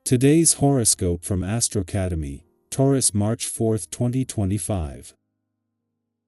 Today's horoscope from AstroCademy, Taurus, March 4, 2025.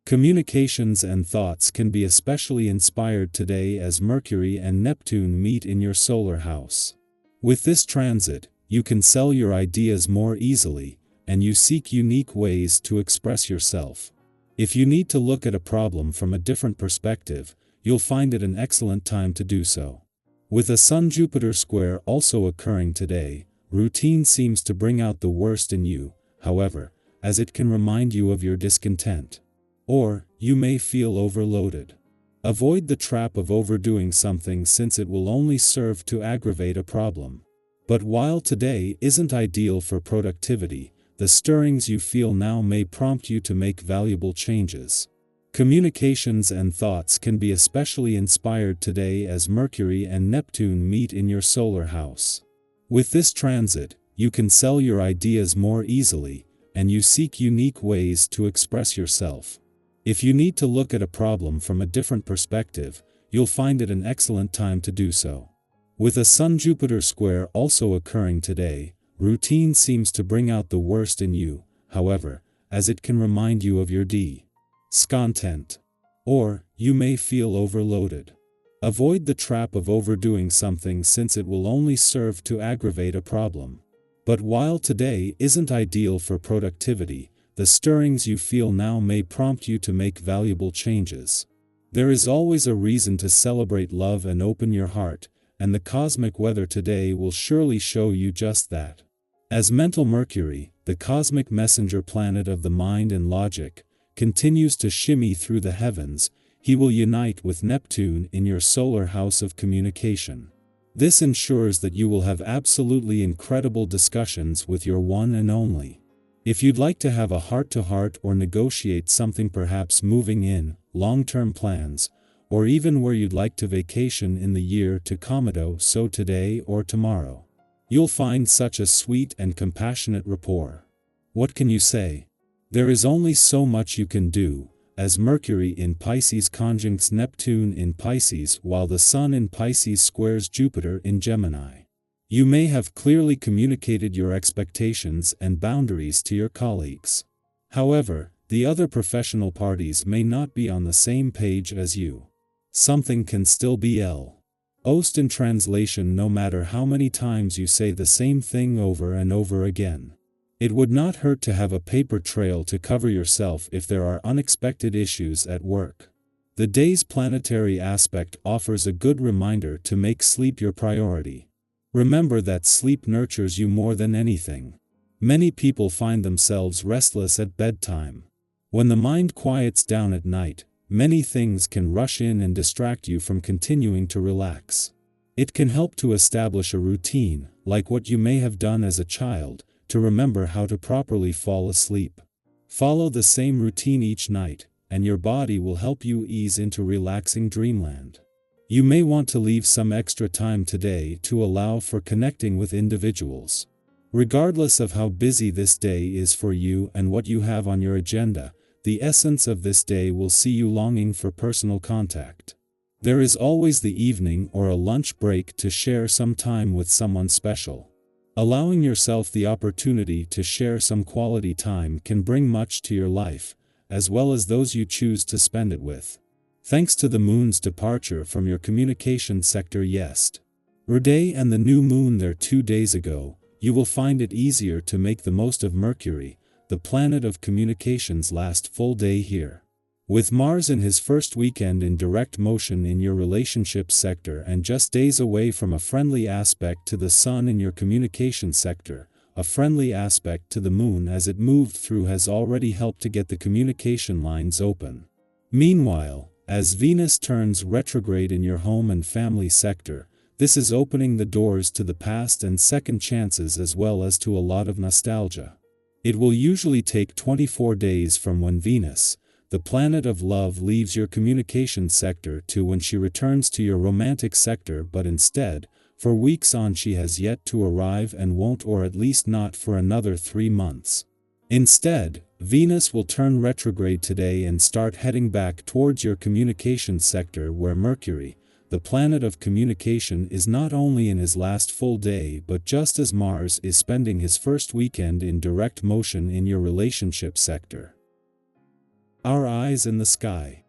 Communications and thoughts can be especially inspired today as Mercury and Neptune meet in your solar house. With this transit, you can sell your ideas more easily, and you seek unique ways to express yourself. If you need to look at a problem from a different perspective, you'll find it an excellent time to do so. With a Sun-Jupiter square also occurring today, routine seems to bring out the worst in you, however, as it can remind you of your discontent. Or, you may feel overloaded. Avoid the trap of overdoing something since it will only serve to aggravate a problem. But while today isn't ideal for productivity, the stirrings you feel now may prompt you to make valuable changes. Communications and thoughts can be especially inspired today as Mercury and Neptune meet in your solar house. With this transit, you can sell your ideas more easily, and you seek unique ways to express yourself. If you need to look at a problem from a different perspective, you'll find it an excellent time to do so. With a Sun-Jupiter square also occurring today, routine seems to bring out the worst in you, however, as it can remind you of your discontent. Or, you may feel overloaded. Avoid the trap of overdoing something since it will only serve to aggravate a problem. But while today isn't ideal for productivity, the stirrings you feel now may prompt you to make valuable changes. There is always a reason to celebrate love and open your heart, and the cosmic weather today will surely show you just that. As mental Mercury, the cosmic messenger planet of the mind and logic, continues to shimmy through the heavens, he will unite with Neptune in your solar house of communication. This ensures that you will have absolutely incredible discussions with your one and only. If you'd like to have a heart-to-heart or negotiate something, perhaps moving in, long-term plans, or even where you'd like to vacation in the year to come, so today or tomorrow, you'll find such a sweet and compassionate rapport. What can you say? There is only so much you can do, as Mercury in Pisces conjuncts Neptune in Pisces while the Sun in Pisces squares Jupiter in Gemini. You may have clearly communicated your expectations and boundaries to your colleagues. However, the other professional parties may not be on the same page as you. Something can still be lost in translation no matter how many times you say the same thing over and over again. It would not hurt to have a paper trail to cover yourself if there are unexpected issues at work. The day's planetary aspect offers a good reminder to make sleep your priority. Remember that sleep nurtures you more than anything. Many people find themselves restless at bedtime. When the mind quiets down at night, many things can rush in and distract you from continuing to relax. It can help to establish a routine, like what you may have done as a child, to remember how to properly fall asleep. Follow the same routine each night, and your body will help you ease into relaxing dreamland. You may want to leave some extra time today to allow for connecting with individuals. Regardless of how busy this day is for you and what you have on your agenda, the essence of this day will see you longing for personal contact. There is always the evening or a lunch break to share some time with someone special. Allowing yourself the opportunity to share some quality time can bring much to your life, as well as those you choose to spend it with. Thanks to the moon's departure from your communication sector yesterday and the new moon there 2 days ago, you will find it easier to make the most of Mercury, the planet of communications, last full day here. With Mars in his first weekend in direct motion in your relationships sector and just days away from a friendly aspect to the Sun in your communication sector, a friendly aspect to the Moon as it moved through has already helped to get the communication lines open. Meanwhile, as Venus turns retrograde in your home and family sector, this is opening the doors to the past and second chances as well as to a lot of nostalgia. It will usually take 24 days from when Venus, the planet of love, leaves your communication sector to when she returns to your romantic sector, but instead, for weeks on she has yet to arrive and won't, or at least not for another 3 months. Instead, Venus will turn retrograde today and start heading back towards your communication sector where Mercury, the planet of communication, is not only in his last full day but just as Mars is spending his first weekend in direct motion in your relationship sector. Our eyes in the sky.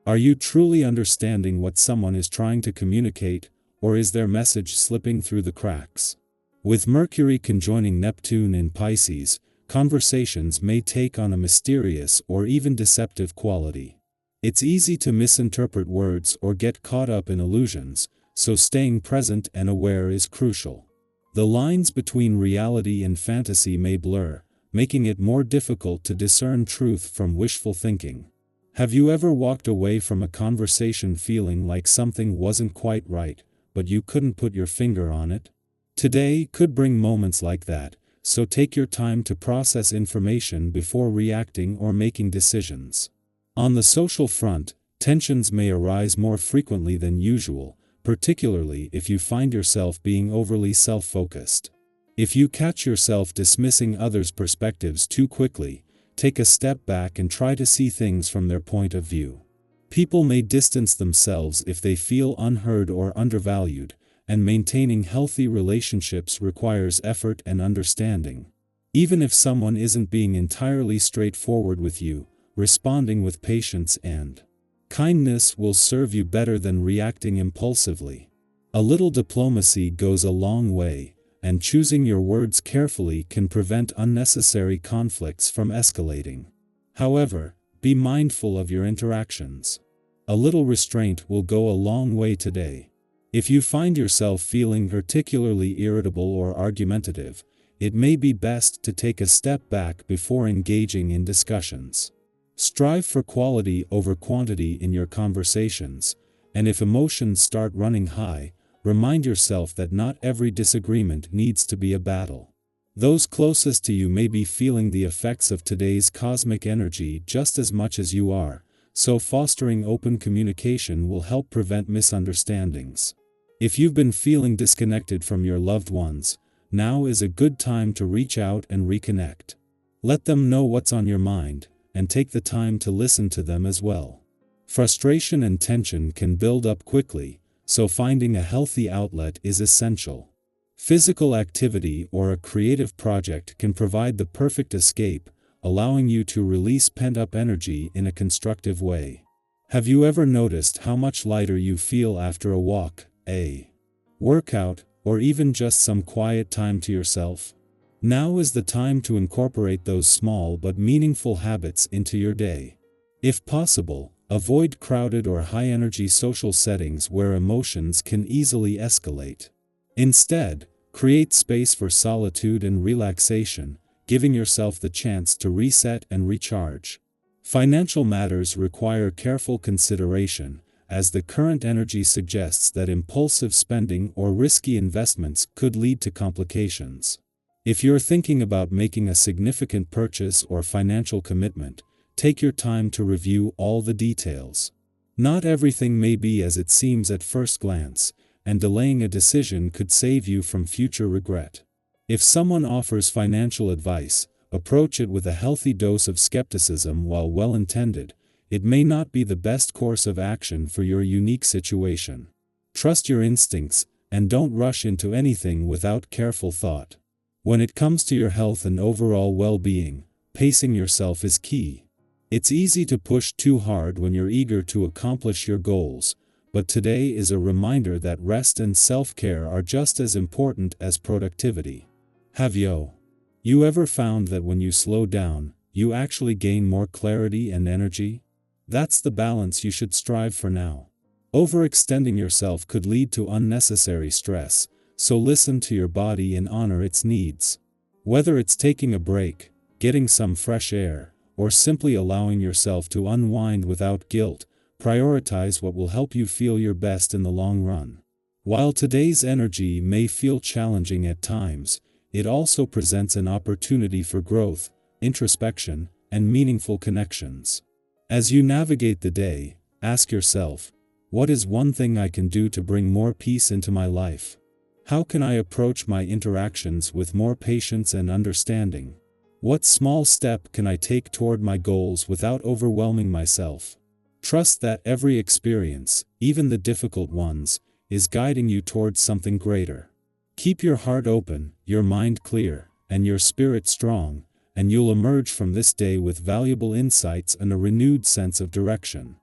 Are you truly understanding what someone is trying to communicate, or is their message slipping through the cracks? With Mercury conjoining Neptune in Pisces, conversations may take on a mysterious or even deceptive quality. It's easy to misinterpret words or get caught up in illusions, so staying present and aware is crucial. The lines between reality and fantasy may blur, making it more difficult to discern truth from wishful thinking. Have you ever walked away from a conversation feeling like something wasn't quite right, but you couldn't put your finger on it? Today could bring moments like that, so take your time to process information before reacting or making decisions. On the social front, tensions may arise more frequently than usual, particularly if you find yourself being overly self-focused. If you catch yourself dismissing others' perspectives too quickly, take a step back and try to see things from their point of view. People may distance themselves if they feel unheard or undervalued, and maintaining healthy relationships requires effort and understanding. Even if someone isn't being entirely straightforward with you, responding with patience and kindness will serve you better than reacting impulsively. A little diplomacy goes a long way, and choosing your words carefully can prevent unnecessary conflicts from escalating. However, be mindful of your interactions. A little restraint will go a long way today. If you find yourself feeling particularly irritable or argumentative, it may be best to take a step back before engaging in discussions. Strive for quality over quantity in your conversations, and if emotions start running high, remind yourself that not every disagreement needs to be a battle. Those closest to you may be feeling the effects of today's cosmic energy just as much as you are, so fostering open communication will help prevent misunderstandings. If you've been feeling disconnected from your loved ones, now is a good time to reach out and reconnect. Let them know what's on your mind, and take the time to listen to them as well. Frustration and tension can build up quickly, so finding a healthy outlet is essential. Physical activity or a creative project can provide the perfect escape, allowing you to release pent-up energy in a constructive way. Have you ever noticed how much lighter you feel after a walk, a workout, or even just some quiet time to yourself? Now is the time to incorporate those small but meaningful habits into your day. If possible, avoid crowded or high-energy social settings where emotions can easily escalate. Instead, create space for solitude and relaxation, giving yourself the chance to reset and recharge. Financial matters require careful consideration, as the current energy suggests that impulsive spending or risky investments could lead to complications. If you're thinking about making a significant purchase or financial commitment, take your time to review all the details. Not everything may be as it seems at first glance, and delaying a decision could save you from future regret. If someone offers financial advice, approach it with a healthy dose of skepticism. While well-intended, it may not be the best course of action for your unique situation. Trust your instincts, and don't rush into anything without careful thought. When it comes to your health and overall well-being, pacing yourself is key. It's easy to push too hard when you're eager to accomplish your goals, but today is a reminder that rest and self-care are just as important as productivity. Have you ever found that when you slow down, you actually gain more clarity and energy? That's the balance you should strive for now. Overextending yourself could lead to unnecessary stress, so listen to your body and honor its needs. Whether it's taking a break, getting some fresh air, or simply allowing yourself to unwind without guilt, prioritize what will help you feel your best in the long run. While today's energy may feel challenging at times, it also presents an opportunity for growth, introspection, and meaningful connections. As you navigate the day, ask yourself, what is one thing I can do to bring more peace into my life? How can I approach my interactions with more patience and understanding? What small step can I take toward my goals without overwhelming myself? Trust that every experience, even the difficult ones, is guiding you towards something greater. Keep your heart open, your mind clear, and your spirit strong, and you'll emerge from this day with valuable insights and a renewed sense of direction.